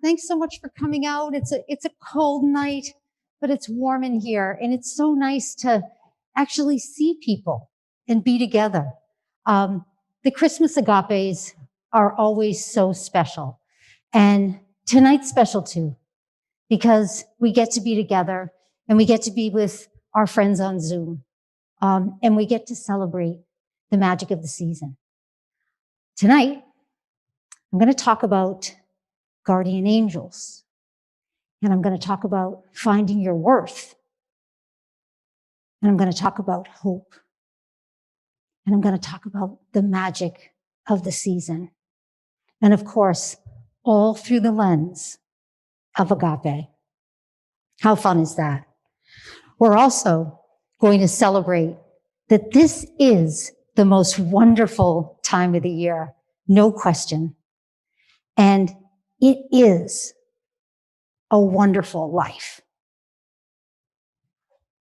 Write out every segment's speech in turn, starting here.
Thanks so much for coming out. It's a cold night, but it's warm in here, and it's so nice to actually see people and be together. The Christmas agapes are always so special, and tonight's special too, because we get to be together and we get to be with our friends on Zoom, and we get to celebrate the magic of the season. Tonight, I'm going to talk about guardian angels, and I'm going to talk about finding your worth, and I'm going to talk about hope, and I'm going to talk about the magic of the season, and of course, all through the lens of agape. How fun is that? We're also going to celebrate that this is the most wonderful time of the year, no question. And it is a wonderful life.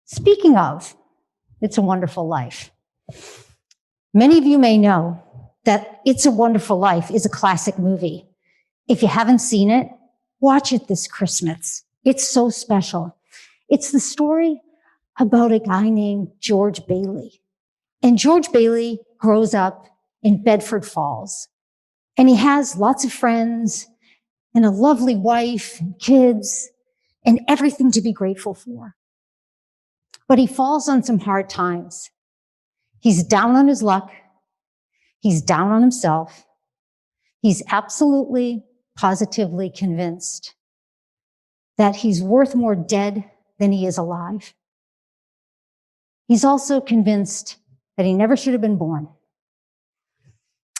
Speaking of, It's a Wonderful Life. Many of you may know that It's a Wonderful Life is a classic movie. If you haven't seen it, watch it this Christmas. It's so special. It's the story about a guy named George Bailey. And George Bailey grows up in Bedford Falls. And he has lots of friends and a lovely wife and kids and everything to be grateful for. But he falls on some hard times. He's down on his luck. He's down on himself. He's absolutely, positively convinced that he's worth more dead than he is alive. He's also convinced that he never should have been born.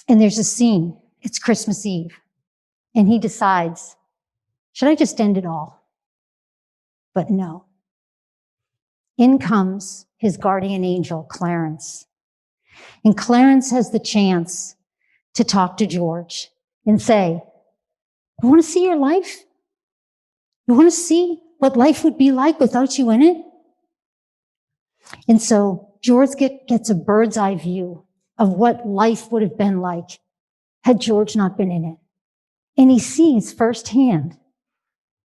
And there's a scene, it's Christmas Eve, and he decides, should I just end it all? But no. In comes his guardian angel, Clarence. And Clarence has the chance to talk to George and say, you want to see your life? You want to see what life would be like without you in it? And so George gets a bird's eye view of what life would have been like had George not been in it. And he sees firsthand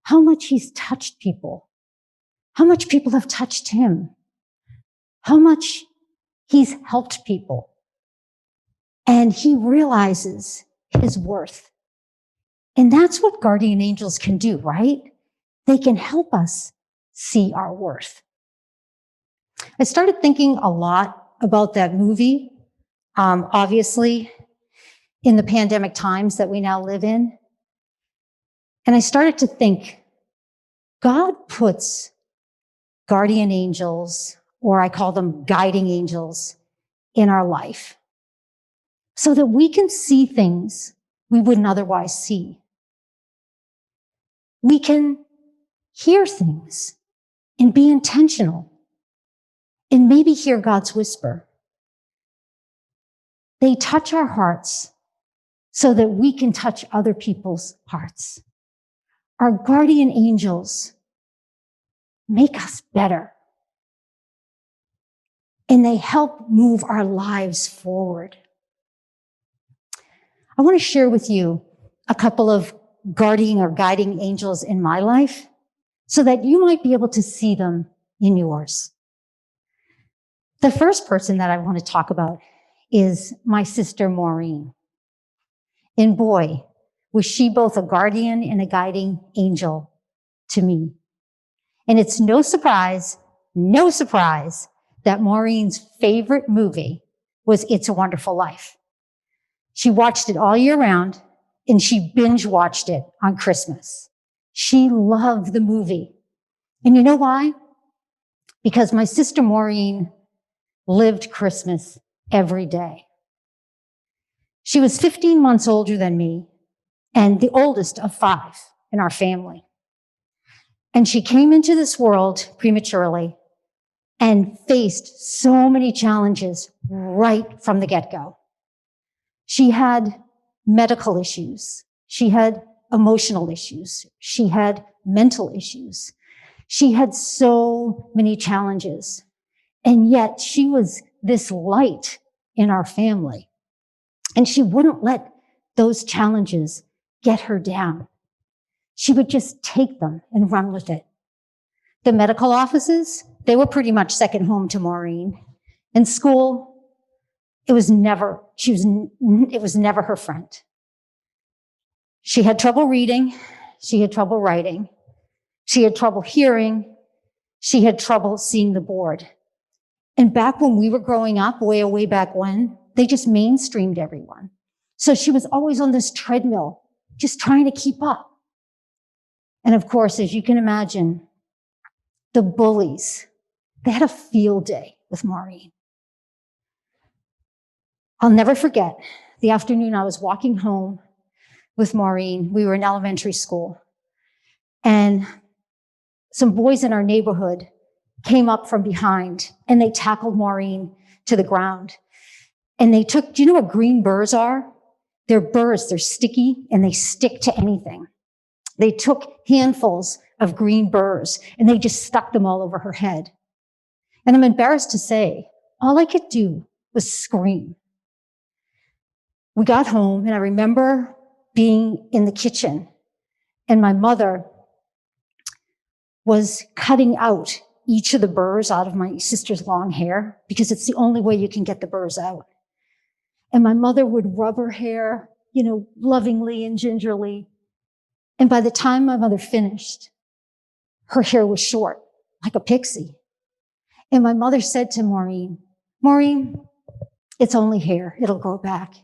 how much he's touched people, how much people have touched him, how much he's helped people. And he realizes his worth. And that's what guardian angels can do, right? They can help us see our worth. I started thinking a lot about that movie, obviously, in the pandemic times that we now live in. And I started to think, God puts guardian angels, or I call them guiding angels, in our life so that we can see things we wouldn't otherwise see. We can hear things and be intentional and maybe hear God's whisper. They touch our hearts so that we can touch other people's hearts. Our guardian angels make us better, and they help move our lives forward. I want to share with you a couple of guardian or guiding angels in my life so that you might be able to see them in yours. The first person that I want to talk about is my sister Maureen. And boy, was she both a guardian and a guiding angel to me. And it's no surprise that Maureen's favorite movie was It's a Wonderful Life. She watched it all year round, and she binge watched it on Christmas. She loved the movie. And you know why? Because my sister Maureen lived Christmas every day. She was 15 months older than me and the oldest of 5 in our family. And she came into this world prematurely and faced so many challenges right from the get-go. She had medical issues. She had emotional issues. She had mental issues. She had so many challenges. And yet she was this light in our family. And she wouldn't let those challenges get her down. she would just take them and run with it. The medical offices, they were pretty much second home to Maureen. In school, it was never her friend. She had trouble reading. She had trouble writing. She had trouble hearing. She had trouble seeing the board. And back when we were growing up, way back when, they just mainstreamed everyone. So she was always on this treadmill, just trying to keep up. And of course, as you can imagine, the bullies, they had a field day with Maureen. I'll never forget the afternoon I was walking home with Maureen. We were in elementary school. And some boys in our neighborhood came up from behind and they tackled Maureen to the ground. And they took, do you know what green burrs are? They're burrs, they're sticky and they stick to anything. They took handfuls of green burrs and they just stuck them all over her head. And I'm embarrassed to say, all I could do was scream. We got home and I remember being in the kitchen and my mother was cutting out each of the burrs out of my sister's long hair because it's the only way you can get the burrs out. And my mother would rub her hair, lovingly and gingerly. And by the time my mother finished, her hair was short, like a pixie. And my mother said to Maureen, it's only hair. It'll grow back.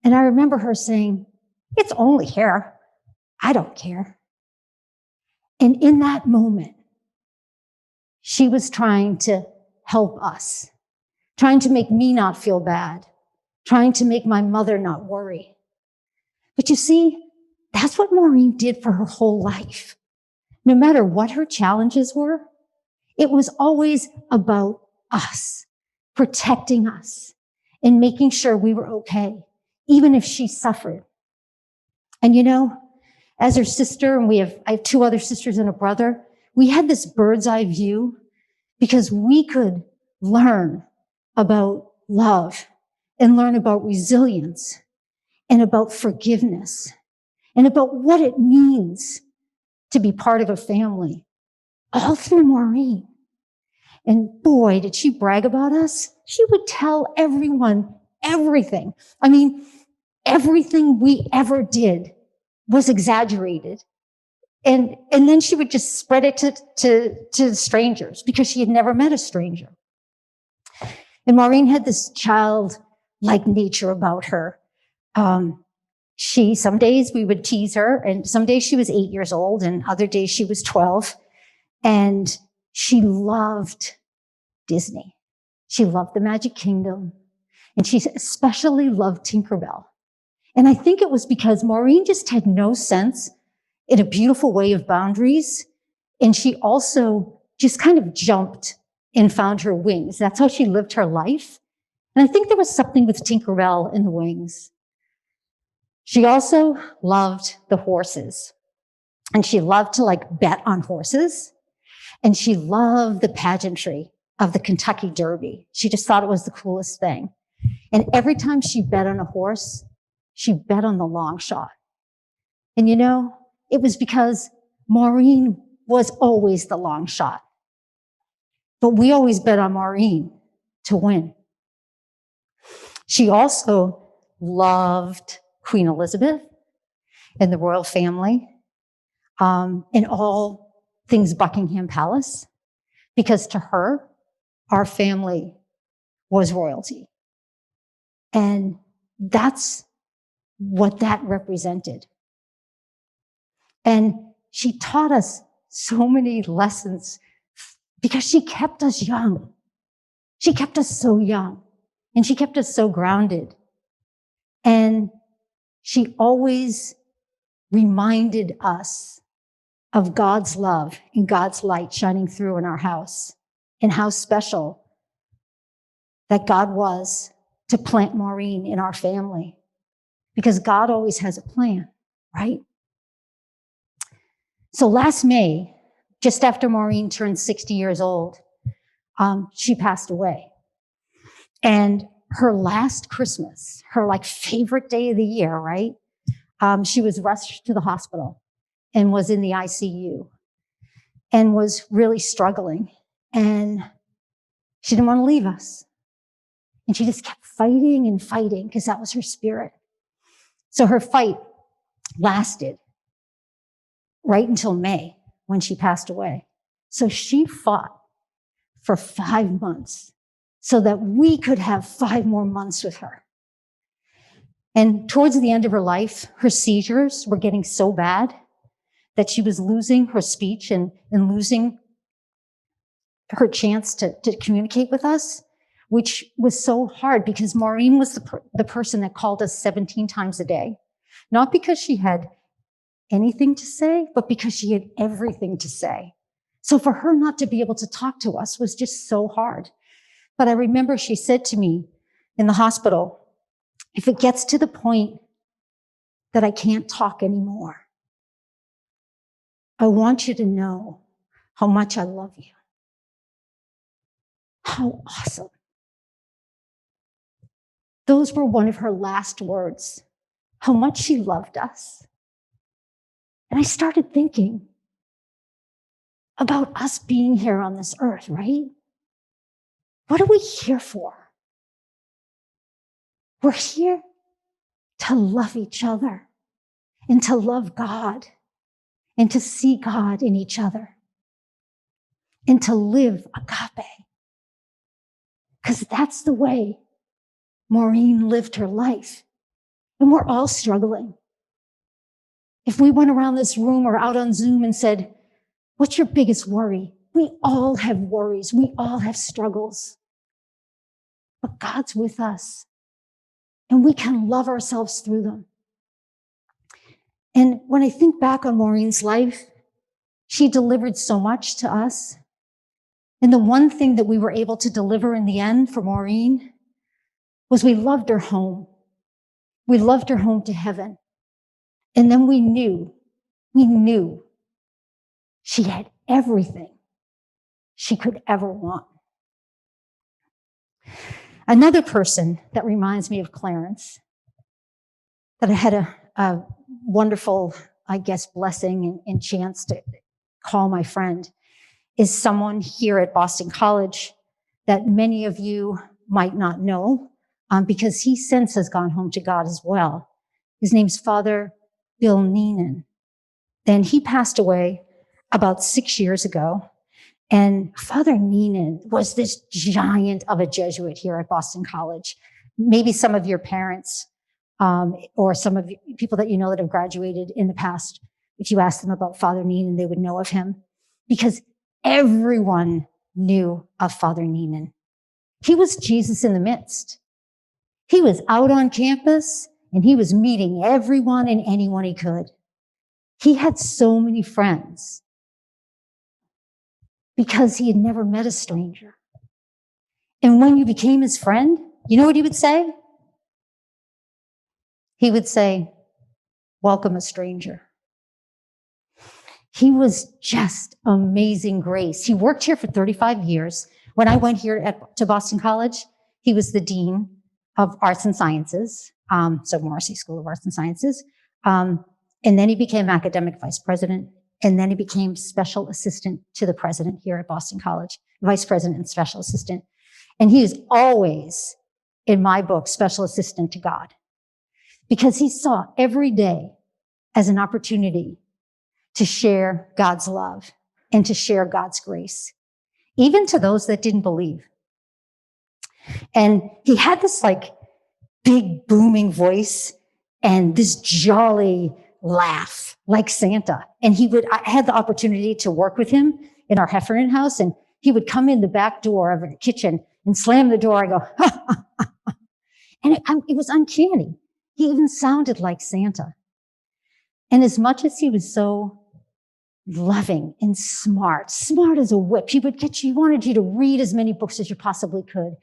And I remember her saying, it's only hair. I don't care. And in that moment, she was trying to help us, trying to make me not feel bad, trying to make my mother not worry. But you see, that's what Maureen did for her whole life. No matter what her challenges were, it was always about us, protecting us, and making sure we were okay, even if she suffered. And as her sister, and I have two other sisters and a brother, we had this bird's eye view because we could learn about love and learn about resilience and about forgiveness and about what it means to be part of a family, all through Maureen. And boy, did she brag about us. She would tell everyone everything. I mean, everything we ever did was exaggerated. And then she would just spread it to strangers because she had never met a stranger. And Maureen had this childlike nature about her. Some days we would tease her, and some days she was 8 years old, and other days she was 12. And she loved Disney. She loved the Magic Kingdom, and she especially loved Tinkerbell. And I think it was because Maureen just had no sense in a beautiful way of boundaries. And she also just kind of jumped and found her wings. That's how she lived her life. And I think there was something with Tinkerbell in the wings. She also loved the horses. And she loved to bet on horses. And she loved the pageantry of the Kentucky Derby. She just thought it was the coolest thing. And every time she bet on a horse, she bet on the long shot. And it was because Maureen was always the long shot. But we always bet on Maureen to win. She also loved Queen Elizabeth and the royal family, and all things Buckingham Palace, because to her, our family was royalty. And that's what that represented. And she taught us so many lessons because she kept us young. She kept us so young, and she kept us so grounded. And she always reminded us of God's love and God's light shining through in our house, and how special that God was to plant Maureen in our family, because God always has a plan, right? So last May, just after Maureen turned 60 years old, she passed away. And her last Christmas, her favorite day of the year, right? She was rushed to the hospital. and was in the ICU and was really struggling. And she didn't want to leave us. And she just kept fighting and fighting because that was her spirit. So her fight lasted right until May when she passed away. So she fought for 5 months so that we could have 5 more months with her. And towards the end of her life, her seizures were getting so bad that she was losing her speech and losing her chance to communicate with us, which was so hard because Maureen was the person that called us 17 times a day, not because she had anything to say, but because she had everything to say. So for her not to be able to talk to us was just so hard. But I remember she said to me in the hospital, if it gets to the point that I can't talk anymore, I want you to know how much I love you. How awesome. Those were one of her last words, how much she loved us. And I started thinking about us being here on this earth, right? What are we here for? We're here to love each other and to love God and to see God in each other and to live agape. Because that's the way Maureen lived her life. And we're all struggling. If we went around this room or out on Zoom and said, what's your biggest worry? We all have worries. We all have struggles. But God's with us. And we can love ourselves through them. And when I think back on Maureen's life, she delivered so much to us. And the one thing that we were able to deliver in the end for Maureen was we loved her home. We loved her home to heaven. And then we knew she had everything she could ever want. Another person that reminds me of Clarence, that I had a wonderful, I guess, blessing and chance to call my friend, is someone here at Boston College that many of you might not know, because he since has gone home to God as well. His name's Father Bill Neenan. And he passed away about 6 years ago. And Father Neenan was this giant of a Jesuit here at Boston College. Maybe some of your parents or some of the people that you know that have graduated in the past, if you ask them about Father Neenan, they would know of him because everyone knew of Father Neenan. He was Jesus in the midst. He was out on campus and he was meeting everyone and anyone he could. He had so many friends because he had never met a stranger. And when you became his friend, you know what he would say? He would say, welcome a stranger. He was just amazing grace. He worked here for 35 years. When I went here to Boston College, he was the Dean of Arts and Sciences, so Morrissey School of Arts and Sciences. And then he became academic vice president. And then he became special assistant to the president here at Boston College, vice president and special assistant. And he is always, in my book, special assistant to God, because he saw every day as an opportunity to share God's love and to share God's grace, even to those that didn't believe. And he had this like big booming voice and this jolly laugh like Santa. And I had the opportunity to work with him in our Heffernan house, and he would come in the back door of the kitchen and slam the door. I go, ha, ha, ha, ha. And it was uncanny. He even sounded like Santa. And as much as he was so loving and smart as a whip, he wanted you to read as many books as you possibly could.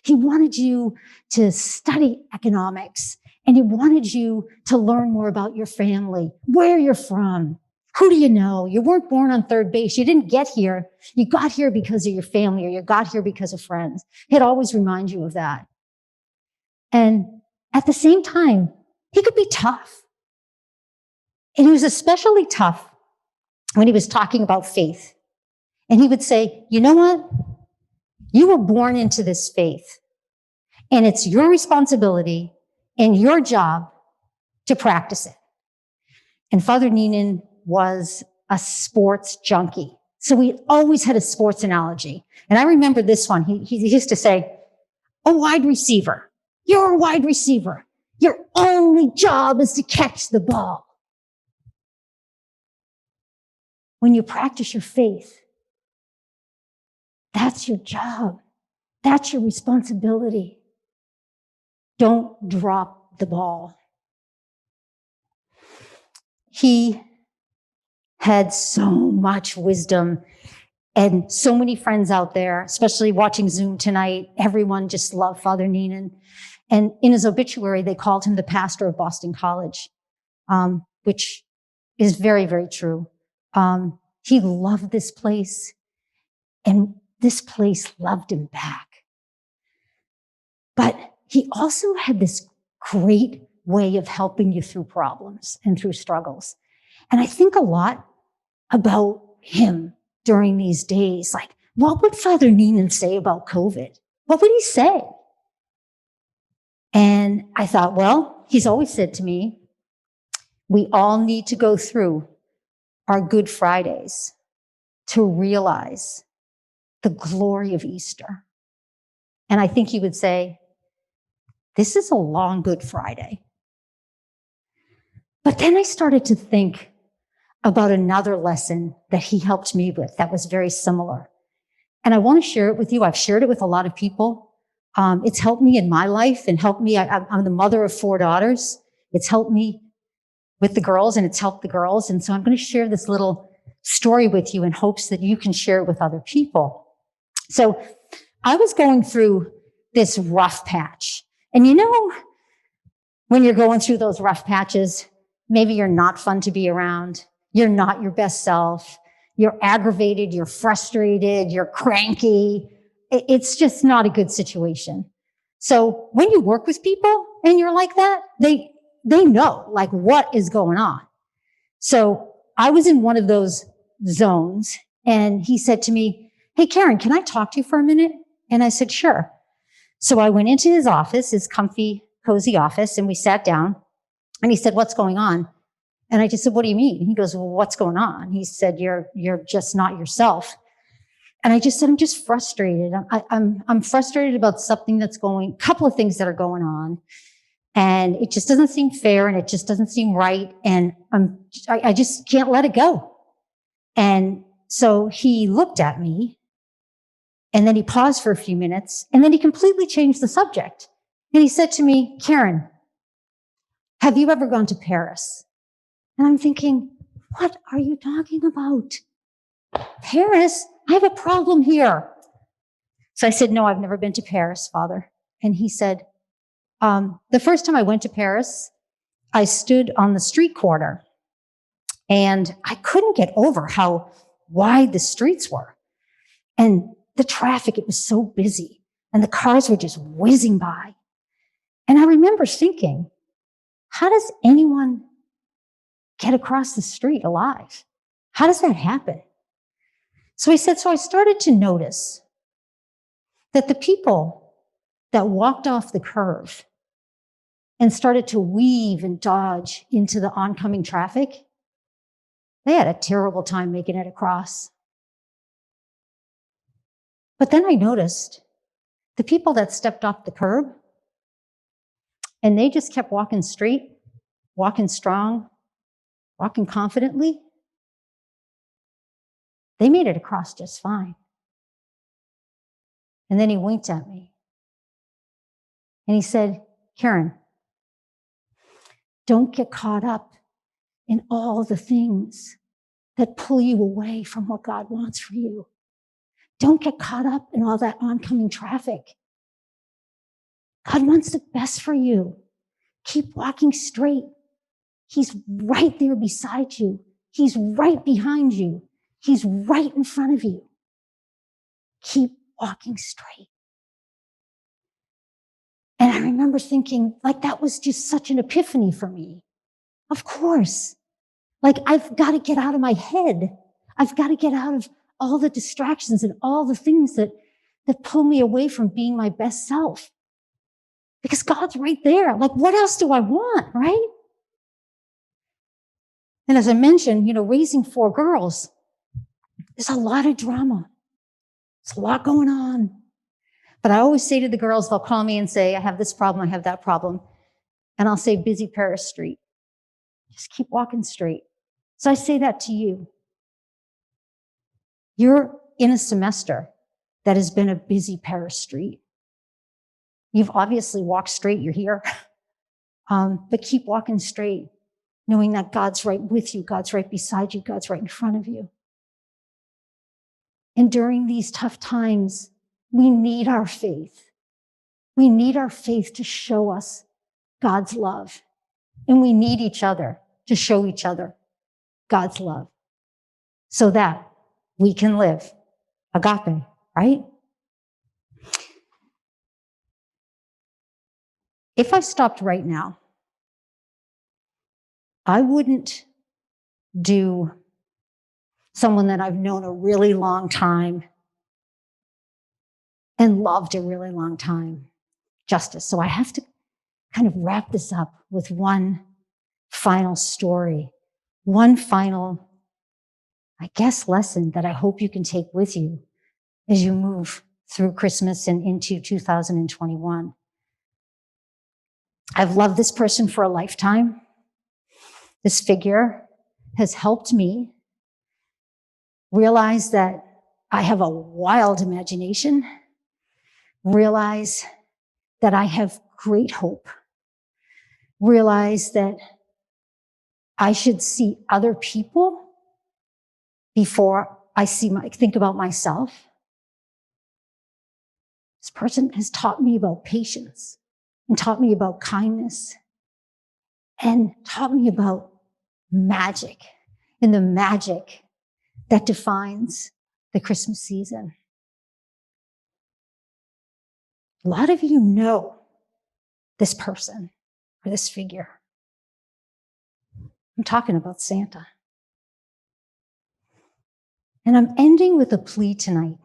He wanted you to study economics. And he wanted you to learn more about your family, where you're from, who do you know? You weren't born on third base. You didn't get here. You got here because of your family, or you got here because of friends. He'd always remind you of that. And at the same time, he could be tough. And he was especially tough when he was talking about faith. And he would say, you know what? You were born into this faith, and it's your responsibility and your job to practice it. And Father Neenan was a sports junkie. So we always had a sports analogy. And I remember this one. He used to say, a wide receiver. You're a wide receiver. Your only job is to catch the ball. When you practice your faith, that's your job. That's your responsibility. Don't drop the ball. He had so much wisdom and so many friends out there, especially watching Zoom tonight. Everyone just loved Father Neenan. And in his obituary, they called him the pastor of Boston College, which is very, very true. He loved this place, and this place loved him back. But he also had this great way of helping you through problems and through struggles. And I think a lot about him during these days. Like, what would Father Neenan say about COVID? What would he say? And I thought, well, he's always said to me, we all need to go through our Good Fridays to realize the glory of Easter. And I think he would say, this is a long Good Friday. But then I started to think about another lesson that he helped me with that was very similar. And I want to share it with you. I've shared it with a lot of people. It's helped me in my life and helped me. I'm the mother of 4 daughters. It's helped me with the girls, and it's helped the girls. And so I'm going to share this little story with you in hopes that you can share it with other people. So I was going through this rough patch. And you know, when you're going through those rough patches, maybe you're not fun to be around. You're not your best self. You're aggravated. You're frustrated. You're cranky. It's just not a good situation. So when you work with people and you're like that, they know like what is going on. So I was in one of those zones, and he said to me, hey, Karen, can I talk to you for a minute? And I said, sure. So I went into his office, his comfy, cozy office, and we sat down, and he said, what's going on? And I just said, what do you mean? He goes, well, what's going on? He said, you're just not yourself. And I just said, I'm just frustrated. I'm frustrated about something a couple of things that are going on. And it just doesn't seem fair, and it just doesn't seem right. And I just can't let it go. And so he looked at me, and then he paused for a few minutes, and then he completely changed the subject. And he said to me, Karen, have you ever gone to Paris? And I'm thinking, what are you talking about? Paris? I have a problem here. So I said, no, I've never been to Paris, Father. And he said, the first time I went to Paris, I stood on the street corner, and I couldn't get over how wide the streets were. And the traffic, it was so busy, and the cars were just whizzing by. And I remember thinking, how does anyone get across the street alive? How does that happen? So he said, so I started to notice that the people that walked off the curve and started to weave and dodge into the oncoming traffic, they had a terrible time making it across. But then I noticed the people that stepped off the curb, and they just kept walking straight, walking strong, walking confidently, they made it across just fine. And then he winked at me. And he said, Karen, don't get caught up in all the things that pull you away from what God wants for you. Don't get caught up in all that oncoming traffic. God wants the best for you. Keep walking straight. He's right there beside you. He's right behind you. He's right in front of you. Keep walking straight. And I remember thinking, like, that was just such an epiphany for me. Of course, Like, I've got to get out of my head. I've got to get out of all the distractions and all the things that pull me away from being my best self. Because God's right there. Like, what else do I want, right? And as I mentioned, raising 4 girls, there's a lot of drama. There's a lot going on. But I always say to the girls, they'll call me and say, I have this problem, I have that problem. And I'll say, busy Paris Street. Just keep walking straight. So I say that to you. You're in a semester that has been a busy Paris Street. You've obviously walked straight, you're here. But keep walking straight, knowing that God's right with you, God's right beside you, God's right in front of you. And during these tough times, we need our faith. We need our faith to show us God's love. And we need each other to show each other God's love so that we can live agape, right? If I stopped right now, I wouldn't do someone that I've known a really long time and loved a really long time justice. So I have to kind of wrap this up with one final story, one final, I guess, lesson that I hope you can take with you as you move through Christmas and into 2021. I've loved this person for a lifetime. This figure has helped me realize that I have a wild imagination, realize that I have great hope, realize that I should see other people before I think about myself. This person has taught me about patience and taught me about kindness and taught me about magic and the magic that defines the Christmas season. A lot of you know this person or this figure. I'm talking about Santa. And I'm ending with a plea tonight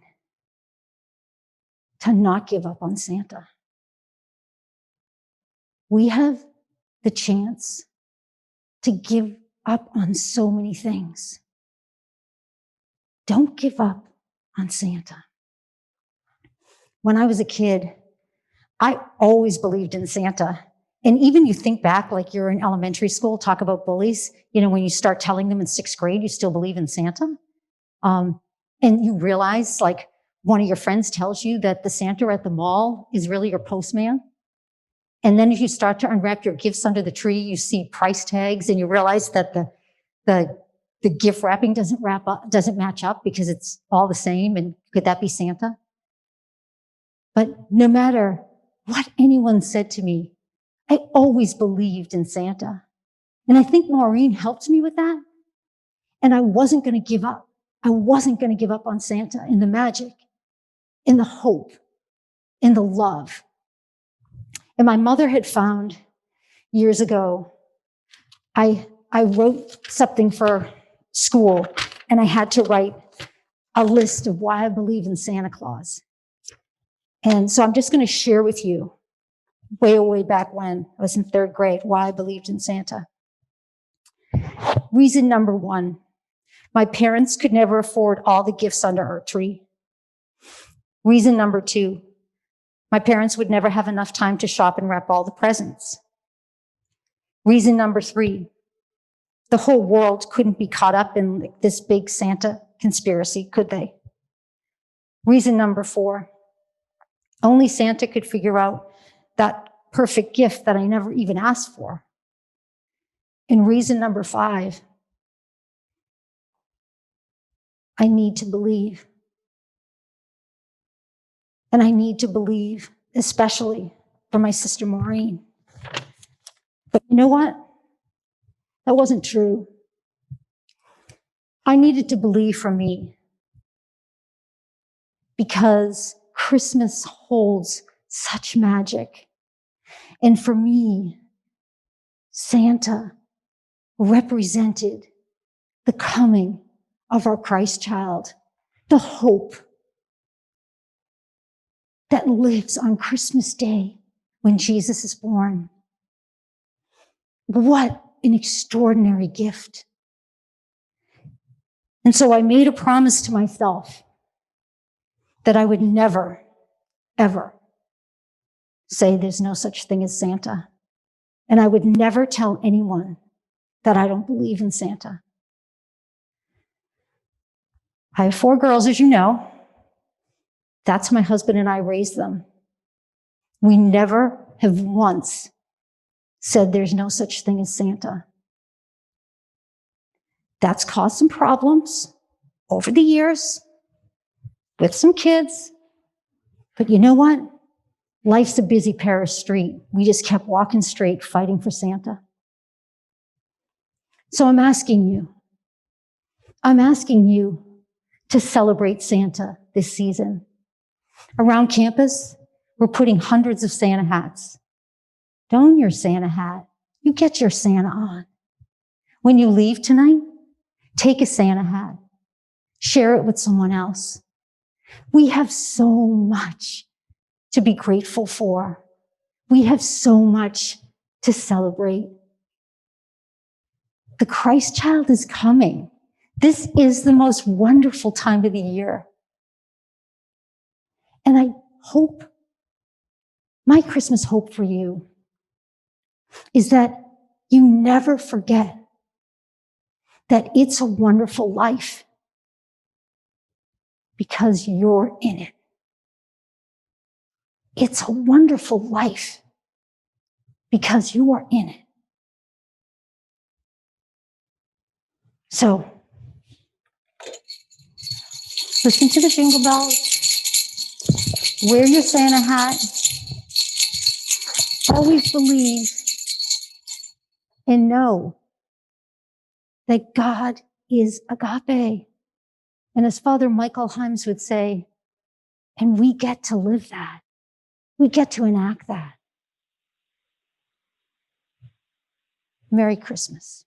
to not give up on Santa. We have the chance to give up on so many things. Don't give up on Santa. When I was a kid, I always believed in Santa. And even you think back, like you're in elementary school, talk about bullies, when you start telling them in 6th grade, you still believe in Santa. And you realize, like, one of your friends tells you that the Santa at the mall is really your postman. And then if you start to unwrap your gifts under the tree, you see price tags and you realize that the gift wrapping doesn't match up because it's all the same. And could that be Santa? But no matter what anyone said to me, I always believed in Santa. And I think Maureen helped me with that. And I wasn't going to give up. I wasn't going to give up on Santa and the magic, and the hope, and the love. And my mother had found years ago, I wrote something for school, and I had to write a list of why I believe in Santa Claus. And so I'm just going to share with you way back when I was in 3rd grade, why I believed in Santa. Reason number 1, my parents could never afford all the gifts under our tree. Reason number 2, my parents would never have enough time to shop and wrap all the presents. Reason number 3, the whole world couldn't be caught up in this big Santa conspiracy, could they? Reason number 4, only Santa could figure out that perfect gift that I never even asked for. And reason number 5, I need to believe. And I need to believe, especially for my sister Maureen. But you know what? That wasn't true. I needed to believe for me because Christmas holds such magic. And for me, Santa represented the coming of our Christ child, the hope that lives on Christmas Day when Jesus is born. What an extraordinary gift. And so I made a promise to myself that I would never, ever say there's no such thing as Santa. And I would never tell anyone that I don't believe in Santa. I have 4 girls, as you know. That's how my husband and I raised them. We never have once said there's no such thing as Santa. That's caused some problems over the years with some kids. But you know what? Life's a busy Paris street. We just kept walking straight, fighting for Santa. So I'm asking you to celebrate Santa this season. Around campus, we're putting hundreds of Santa hats. Don your Santa hat. You get your Santa on. When you leave tonight, take a Santa hat. Share it with someone else. We have so much to be grateful for. We have so much to celebrate. The Christ child is coming. This is the most wonderful time of the year. And I hope, my Christmas hope for you is that you never forget that it's a wonderful life because you're in it. It's a wonderful life because you are in it. So, listen to the jingle bells. Wear your Santa hat. Always believe and know that God is agape. And as Father Michael Himes would say, and we get to live that. We get to enact that. Merry Christmas.